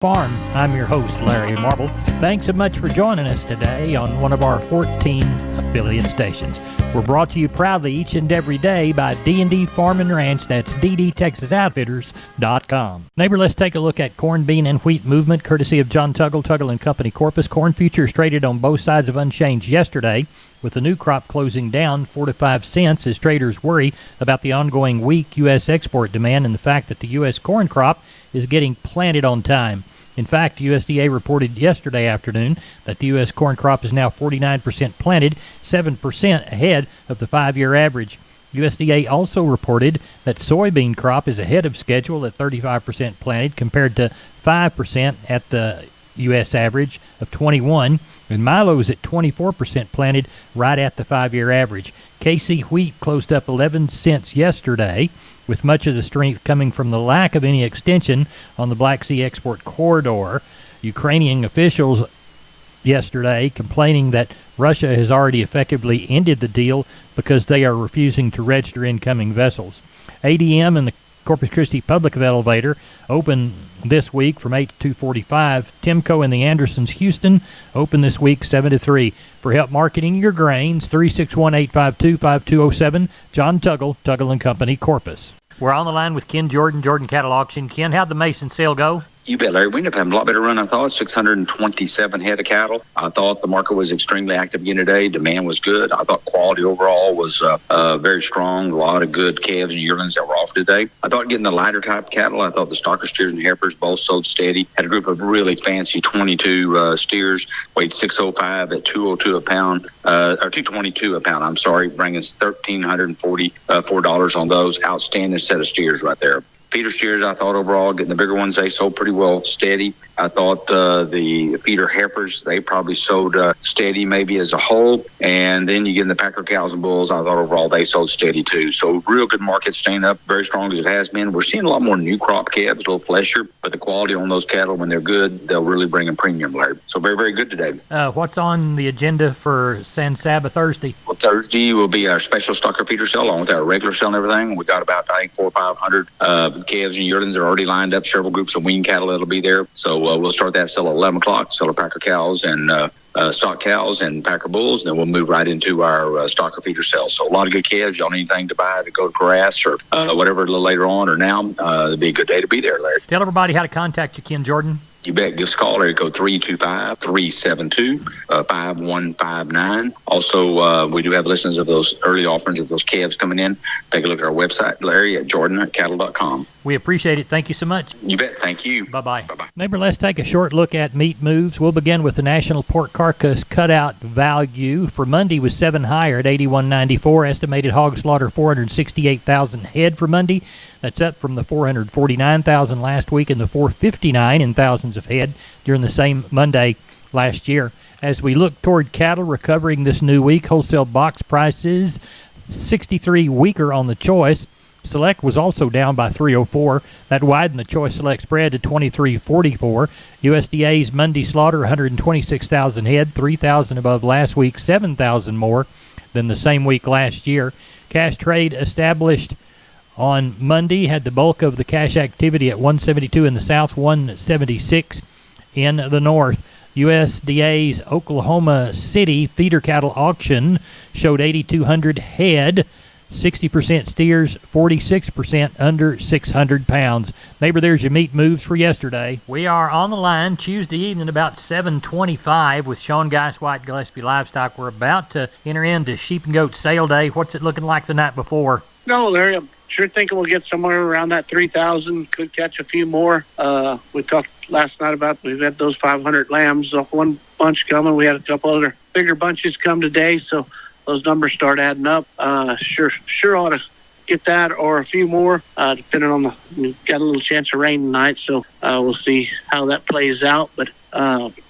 Farm. I'm your host, Larry Marble. Thanks so much for joining us today on one of our 14 affiliate stations. We're brought to you proudly each and every day by D&D Farm and Ranch. That's ddtexasoutfitters.com. Neighbor, let's take a look at corn, bean, and wheat movement courtesy of John Tuggle and Company Corpus. Corn futures traded on both sides of unchanged yesterday, with the new crop closing down 4 to 5 cents as traders worry about the ongoing weak U.S. export demand and the fact that the U.S. corn crop is getting planted on time. In fact, USDA reported yesterday afternoon that the U.S. corn crop is now 49% planted, 7% ahead of the 5-year average. USDA also reported that soybean crop is ahead of schedule at 35% planted compared to 5% at the U.S. average of 21, and milo is at 24% planted, right at the 5-year average. KC wheat closed up 11 cents yesterday, with much of the strength coming from the lack of any extension on the Black Sea export corridor. Ukrainian officials yesterday complaining that Russia has already effectively ended the deal because they are refusing to register incoming vessels. ADM and the Corpus Christi Public Elevator open this week from 8 to 2:45. Timco and the Andersons Houston open this week 7 to 3. For help marketing your grains, 361-852-5207. John Tuggle and Company, Corpus. We're on the line with Ken Jordan Cattle Auction. Ken, how'd the Mason sale go? You bet, Larry. We ended up having a lot better run, I thought. 627 head of cattle. I thought the market was extremely active again today. Demand was good. I thought quality overall was very strong. A lot of good calves and yearlings that were off today. I thought getting the lighter type cattle, I thought the stocker steers and heifers both sold steady. Had a group of really fancy 22 steers, weighed 605 at 202 a pound, or 222 a pound, I'm sorry, bringing us $1,344 on those. Outstanding set of steers right there. Feeder steers, I thought overall, getting the bigger ones, they sold pretty well steady. I thought the feeder heifers, they probably sold steady maybe as a whole. And then you get in the packer cows and bulls, I thought overall they sold steady too. So real good market, staying up very strong as it has been. We're seeing a lot more new crop calves, a little fleshier, but the quality on those cattle, when they're good, they'll really bring a premium, Larry. So very, very good today. What's on the agenda for San Saba Thursday? Well, Thursday will be our special stocker feeder sale along with our regular sale and everything. We got about, I think, 400 or 500 calves and yearlings are already lined up. Several groups of wean cattle that'll be there. So we'll start that sale at 11 o'clock. Sell our packer cows and stock cows and packer bulls. And then we'll move right into our stocker feeder sale. So a lot of good calves. Y'all need anything to buy to go to grass or whatever a little later on or now. It'll be a good day to be there, Larry. Tell everybody how to contact you, Ken Jordan. You bet. Give us a call. Area code 325-372-5159. Also, we do have listings of those early offerings of those calves coming in. Take a look at our website, Larry, at jordan@cattle.com. We appreciate it. Thank you so much. You bet. Thank you. Bye-bye. Bye-bye. Neighbor, let's take a short look at meat moves. We'll begin with the National Pork Carcass Cutout Value. For Monday was 7 higher at $81.94. Estimated hog slaughter 468,000 head for Monday. That's up from the 449,000 last week and the 459 in thousands of head during the same Monday last year. As we look toward cattle recovering this new week, wholesale box prices 63 weaker on the choice. Select was also down by 304. That widened the choice select spread to 23.44. USDA's Monday slaughter 126,000 head, 3,000 above last week, 7,000 more than the same week last year. Cash trade established on Monday had the bulk of the cash activity at 172 in the south, 176 in the north. USDA's Oklahoma City feeder cattle auction showed 8,200 head, 60% steers, 46% under 600 pounds. Neighbor, there's your meat moves for yesterday. We are on the line Tuesday evening about 7:25 with Sean Geiswhite, Gillespie Livestock. We're about to enter into sheep and goat sale day. What's it looking like the night before? No, Larry, I'm sure thinking we'll get somewhere around that 3,000. Could catch a few more. We talked last night about we've had those 500 lambs off one bunch coming. We had a couple other bigger bunches come today, so those numbers start adding up. Sure ought to get that or a few more, depending on got a little chance of rain tonight, so we'll see how that plays out. But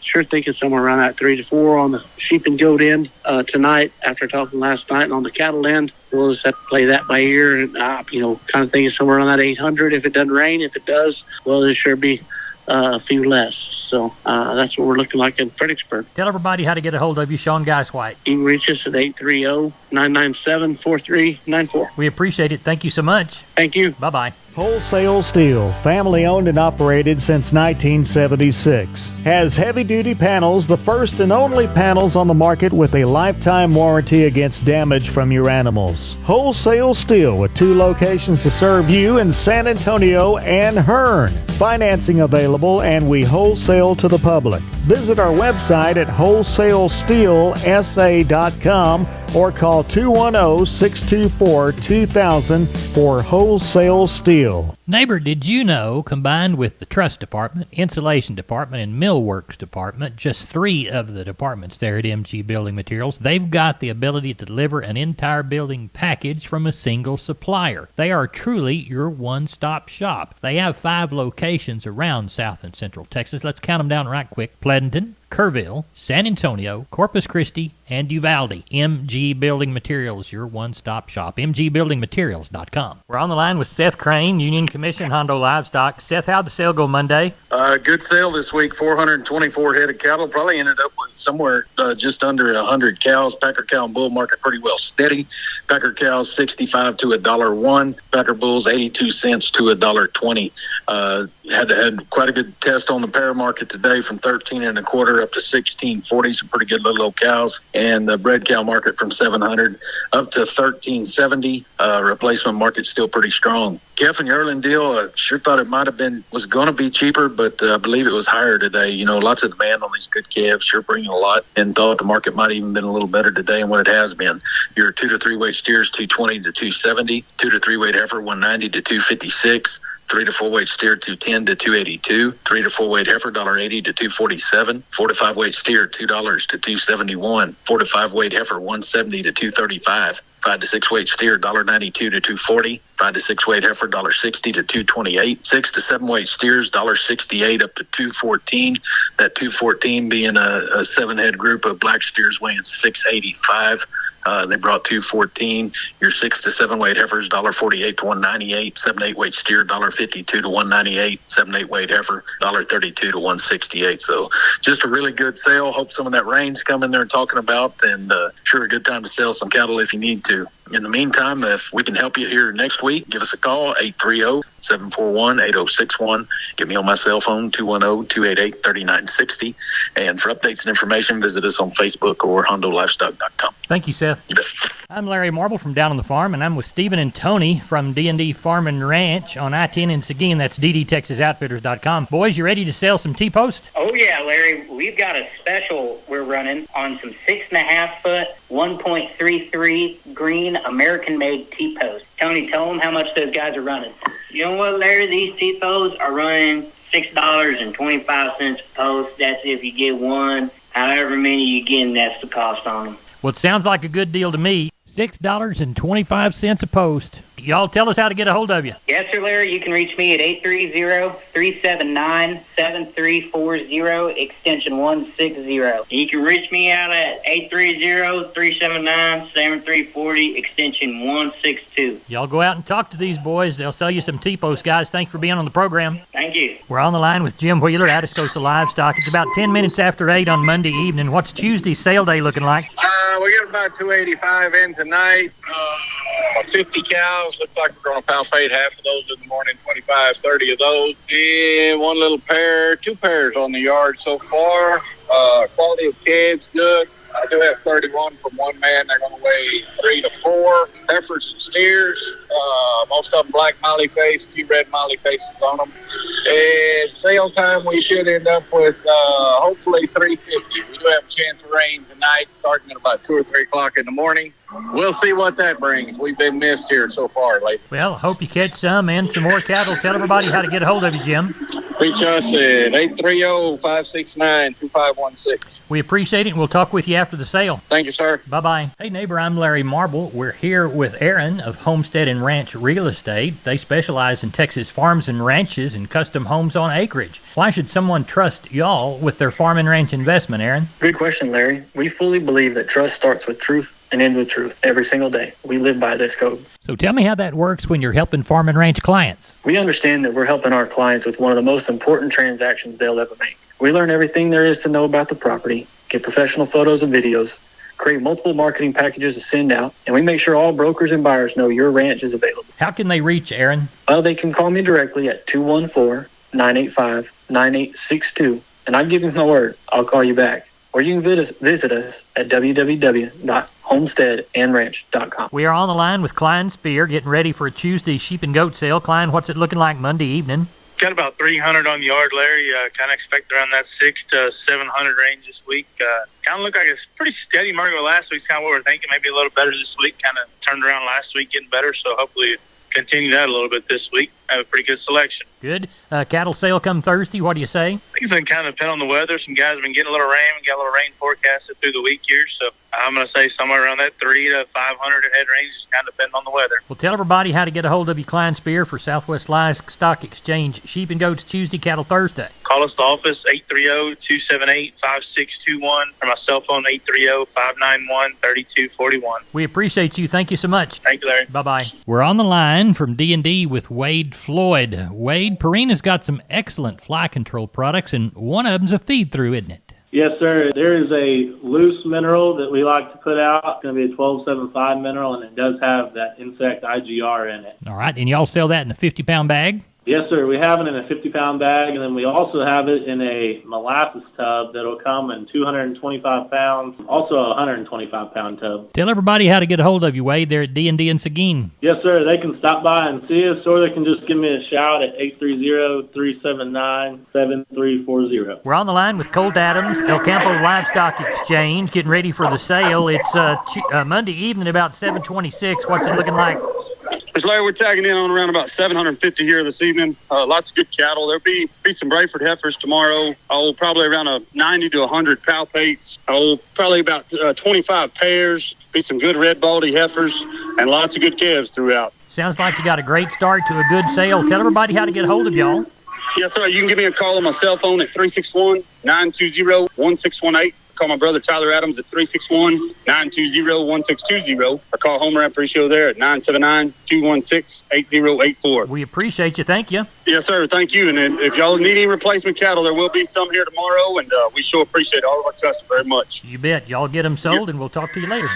sure thinking somewhere around that 3 to 4 on the sheep and goat end tonight after talking last night. And on the cattle end, we'll just have to play that by ear and, kind of thinking somewhere around that 800 if it doesn't rain. If it does, well, there'll sure be a few less. So that's what we're looking like in Fredericksburg. Tell everybody how to get a hold of you, Sean Geiswhite. You can reach us at 830-997-4394. We appreciate it. Thank you so much. Thank you. Bye-bye. Wholesale Steel, family owned and operated since 1976. Has heavy-duty panels, the first and only panels on the market with a lifetime warranty against damage from your animals. Wholesale Steel with 2 locations to serve you in San Antonio and Hearn. Financing available, and we wholesale to the public. Visit our website at wholesalesteelsa.com or call 210-624-2000 for Wholesale Steel. Neighbor, did you know, combined with the truss department, insulation department, and millworks department, just 3 of the departments there at MG Building Materials, they've got the ability to deliver an entire building package from a single supplier. They are truly your one-stop shop. They have 5 locations around South and Central Texas. Let's count them down right quick. Pleasanton, Kerrville, San Antonio, Corpus Christi, and Uvalde. MG Building Materials, your one-stop shop. MGBuildingMaterials.com. We're on the line with Seth Crane, Union Commission, Hondo Livestock. Seth, how'd the sale go Monday? Good sale this week. 424 head of cattle. Probably ended up with somewhere just under 100 cows. Packer cow and bull market pretty well steady. Packer cows 65 to $1.01. Packer bulls 82 cents to $1.20. Had quite a good test on the pair market today from 13 1/4 up to 16.40. Some pretty good little old cows. And the bred cow market from 700 up to 13.70. Replacement market still pretty strong. Geffen yearling deal, sure thought it was going to be cheaper, but I believe it was higher today. You know, lots of demand on these good calves, sure bringing a lot, and thought the market might have even been a little better today than what it has been. Your 2 to 3 weight steers, 220 to 270, 2 to 3 weight heifer, 190 to 256. 3 to 4 weight steer, 210 to 282. 3 to 4 weight heifer, $1.80 to 247. 4 to 5 weight steer, $2 to 271. 4 to 5 weight heifer, 170 to 235. 5 to 6 weight steer, $1.92 to 240. 5 to 6 weight heifer, $1.60 to 228. 6 to 7 weight steers, $1.68 up to 214. That 214 being a 7-head group of black steers weighing 685. They brought 214. Your 6 to 7 weight heifers, $1.48 to 198. 7 to 8 weight steer, $1.52 to 198. 7 to 8 weight heifer, $1.32 to 168. So just a really good sale. Hope some of that rain's coming there talking about, and sure a good time to sell some cattle if you need to. In the meantime, if we can help you here next week, give us a call, 830-741-8061. Get me on my cell phone, 210-288-3960. And for updates and information, visit us on Facebook or HondoLivestock.com. Thank you, Seth. You bet. I'm Larry Marble from Down on the Farm, and I'm with Stephen and Tony from D&D Farm and Ranch on I-10 in Seguin. That's ddtexasoutfitters.com. Boys, you ready to sell some T-post? Oh, yeah, Larry. We've got a special we're running on some 6.5 foot, 1.33 green American-made T-posts. Tony, tell them how much those guys are running. You know what, Larry? These T-posts are running $6.25 a post. That's if you get one. However many you get, that's the cost on them. Well, it sounds like a good deal to me. $6.25 a post. Y'all tell us how to get a hold of you. Yes, sir, Larry. You can reach me at 830-379-7340, extension 160. You can reach me out at 830-379-7340, extension 162. Y'all go out and talk to these boys. They'll sell you some T-post, guys. Thanks for being on the program. Thank you. We're on the line with Jim Wheeler, Atascosa Livestock. It's about 10 minutes after 8 on Monday evening. What's Tuesday's sale day looking like? We got about 285 in tonight. 50 cows. Looks like we're going to palpate half of those in the morning, 25, 30 of those. And one little pair, 2 pairs on the yard so far. Quality of calves, good. I do have 31 from one man. They're going to weigh 3 to 4. Heifers and steers. Most of them black molly face, few red molly faces on them. And sale time, we should end up with hopefully 350. We do have a chance of rain tonight, starting at about 2 or 3 o'clock in the morning. We'll see what that brings. We've been missed here so far lately. Well, hope you catch some and some more cattle. Tell everybody how to get a hold of you, Jim. Reach us at 830-569-2516. We appreciate it, and we'll talk with you after the sale. Thank you, sir. Bye-bye. Hey, neighbor, I'm Larry Marble. We're here with Aaron of Homestead and Ranch Real Estate. They specialize in Texas farms and ranches and custom homes on acreage. Why should someone trust y'all with their farm and ranch investment, Aaron? Good question, Larry. We fully believe that trust starts with truth and ends with truth every single day. We live by this code. So tell me how that works when you're helping farm and ranch clients. We understand that we're helping our clients with one of the most important transactions they'll ever make. We learn everything there is to know about the property, get professional photos and videos, create multiple marketing packages to send out, and we make sure all brokers and buyers know your ranch is available. How can they reach Aaron? Well, they can call me directly at 214-985-9862, and I give you my word, I'll call you back. Or you can visit us at www.homesteadandranch.com. We are on the line with Klein Spear, getting ready for a Tuesday sheep and goat sale. Klein, what's it looking like Monday evening? Got about 300 on the yard, Larry. Kind of expect around that 600 to 700 range this week. Kind of look like it's pretty steady market. Last week's kind of what we're thinking. Maybe a little better this week. Kind of turned around last week, getting better. So hopefully continue that a little bit this week. Have a pretty good selection. Good. Cattle sale come Thursday. What do you say? I think it's going to kind of depend on the weather. Some guys have been getting a little rain. We got a little rain forecasted through the week here. So I'm going to say somewhere around that 300 to 500 head range. Just kind of depending on the weather. Well, tell everybody how to get a hold of you, Klein Spear, for Southwest Livestock Exchange Sheep and Goats Tuesday, Cattle Thursday. Call us at the office, 830-278-5621, or my cell phone, 830-591-3241. We appreciate you. Thank you so much. Thank you, Larry. Bye-bye. We're on the line from D&D with Wade Floyd. Wade, Purina's got some excellent fly control products, and one of them's a feed-through, isn't it? Yes, sir. There is a loose mineral that we like to put out. It's going to be a 1275 mineral, and it does have that insect IGR in it. All right, and y'all sell that in a 50-pound bag? Yes, sir. We have it in a 50-pound bag, and then we also have it in a molasses tub that'll come in 225 pounds, also a 125-pound tub. Tell everybody how to get a hold of you, Wade. They're at D&D in Seguin. Yes, sir. They can stop by and see us, or they can just give me a shout at 830-379-7340. We're on the line with Colt Adams, El Campo Livestock Exchange, getting ready for the sale. It's Monday evening, about 7:26. What's it looking like? Mr. Larry, we're tagging in on around about 750 here this evening. Lots of good cattle. There'll be some Brayford heifers tomorrow. Probably around a 90 to 100 palpates. Probably about 25 pairs. Be some good red baldy heifers and lots of good calves throughout. Sounds like you got a great start to a good sale. Tell everybody how to get a hold of y'all. Yes, sir. You can give me a call on my cell phone at 361-920-1618. Call my brother Tyler Adams at 361-920-1620, or call Homer after show there at 979-216-8084. We appreciate you. Thank you. Yes, sir. Thank you. And if y'all need any replacement cattle, there will be some here tomorrow, and we sure appreciate all of our customers very much. You bet. Y'all get them sold, and we'll talk to you later.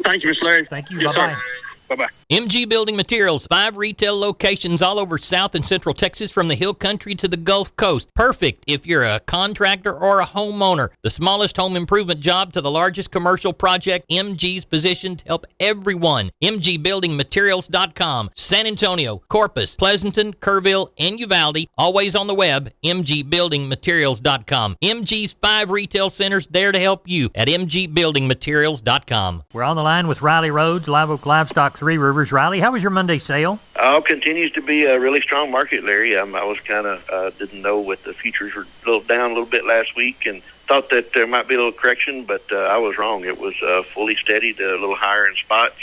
Thank you, Mr. Larry. Thank you. Yes, bye-bye. Sir. Bye-bye. MG Building Materials, 5 retail locations all over South and Central Texas from the Hill Country to the Gulf Coast. Perfect if you're a contractor or a homeowner. The smallest home improvement job to the largest commercial project, MG's positioned to help everyone. MGBuildingMaterials.com. San Antonio, Corpus, Pleasanton, Kerrville, and Uvalde. Always on the web, MGBuildingMaterials.com. MG's 5 retail centers there to help you at MGBuildingMaterials.com. We're on the line with Riley Rhodes, Live Oak Livestock, Three Rivers. Riley, how was your Monday sale? Continues to be a really strong market, Larry. I was kind of didn't know what the futures were down a little bit last week, and thought that there might be a little correction, but I was wrong. It was fully steady to a little higher in spots.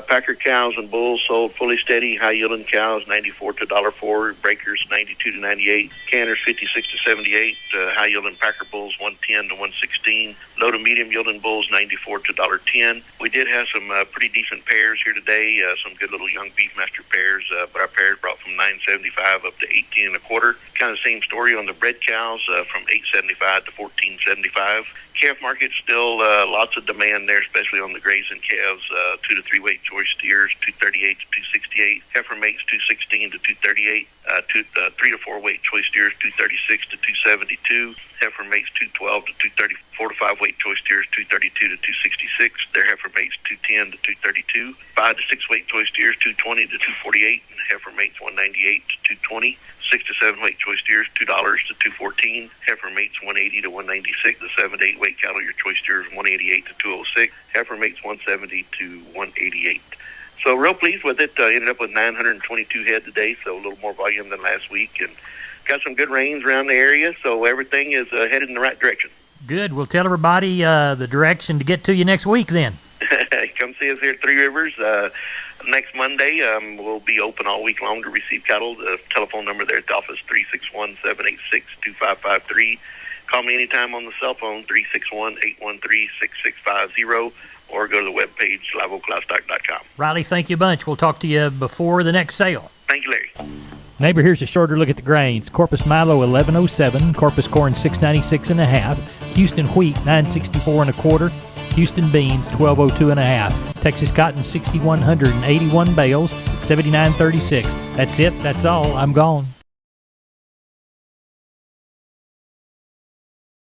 Packer cows and bulls sold fully steady. High yielding cows 94 to $1.04. Breakers 92 to 98. Canners 56 to 78. High yielding Packer bulls 110 to 116. Low to medium yielding bulls 94 to $1.10. We did have some pretty decent pairs here today. Some good little young Beefmaster pairs, but our pairs brought from 9.75 up to 18 and a quarter. Kind of same story on the bred cows from 8.75 to 14.75. Calf market still lots of demand there, especially on the grays and calves. 2 to 3 weight choice steers 238 to 268. Heifer mates 216 to 238. 3 to 4 weight choice steers 236 to 272. Heifer mates 212 to 230. 4 to 5 weight choice steers 232 to 266. Their heifer mates 210 to 232. 5 to 6 weight choice steers 220 to 248. And heifer mates 198 to 220. 6 to 7 weight choice steers $2 to 214. Heifer mates 180 to 196. The 7 to 8 weight cattle your choice steers 188 to 206. Heifer mates 170 to 188. So real pleased with it. Ended up with 922 head today, so a little more volume than last week, and got some good rains around the area, so everything is headed in the right direction. Good. We'll tell everybody the direction to get to you next week then. Come see us here at Three Rivers. Next Monday, we'll be open all week long to receive cattle. The telephone number there at the office, 361-786-2553. Call me anytime on the cell phone, 361-813-6650, or go to the webpage, liveoaklivestock.com. Riley, thank you a bunch. We'll talk to you before the next sale. Thank you, Larry. Neighbor, here's a shorter look at the grains. Corpus Milo 1107, Corpus corn 696 and a half, Houston wheat 964 and a quarter, Houston beans 1202 and a half. Texas cotton 6181 bales, 79.36. That's it. That's all. I'm gone.